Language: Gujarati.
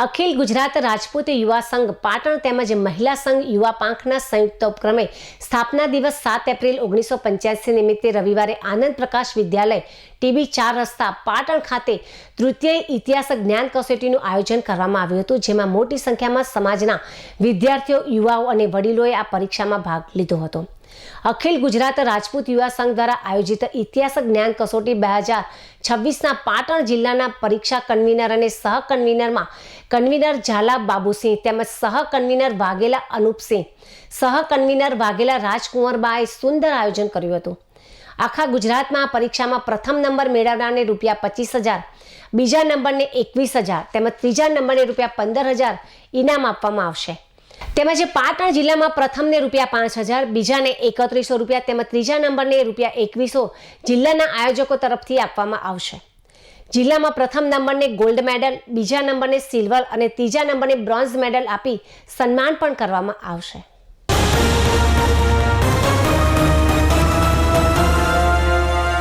અખિલ ગુજરાત રાજપૂત યુવા સંઘ પાટણ તેમજ મહિલા સંઘ યુવા પાંખના સંયુક્ત ઉપક્રમે સ્થાપના દિવસ 7 એપ્રિલ 1985 નિમિત્તે રવિવારે આનંદ પ્રકાશ વિદ્યાલય ટીબી 4 રસ્તા પાટણ ખાતે તૃતીય ઇતિહાસ જ્ઞાન કસોટીનું આયોજન કરવામાં આવ્યું હતું, જેમાં મોટી સંખ્યામાં સમાજના વિદ્યાર્થીઓ, યુવાઓ અને વડીલોએ આ પરીક્ષામાં ભાગ લીધો હતો. અખિલ ગુજરાત રાજપૂત યુવા સંઘ દ્વારા આયોજિત ઇતિહાસ જ્ઞાન કસોટી 2026ના પાટણ જિલ્લાના પરીક્ષા કન્વીનર અને સહ કન્વીનરમાં કન્વીનર ઝાલા બાબુસિંહ તેમજ સહ કન્વીનર વાઘેલા અનુપસિંહ, સહ કન્વીનર વાઘેલા રાજકુંવરબાએ સુંદર આયોજન કર્યું હતું. આખા ગુજરાતમાં આ પરીક્ષામાં પ્રથમ નંબર મેળવનારને ₹25,000, બીજા નંબરને ₹21,000 તેમજ ત્રીજા નંબરને ₹15,000 ઇનામ આપવામાં આવશે. તેમજ પાટણ જિલ્લામાં પ્રથમને ₹5,000, બીજાને ₹3100 તેમજ ત્રીજા નંબરને ₹2100 જિલ્લાના આયોજકો તરફથી આપવામાં આવશે. જિલ્લામાં પ્રથમ નંબરને ગોલ્ડ મેડલ, બીજા નંબરને સિલ્વર અને ત્રીજા નંબરને બ્રોન્ઝ મેડલ આપી સન્માન પણ કરવામાં આવશે.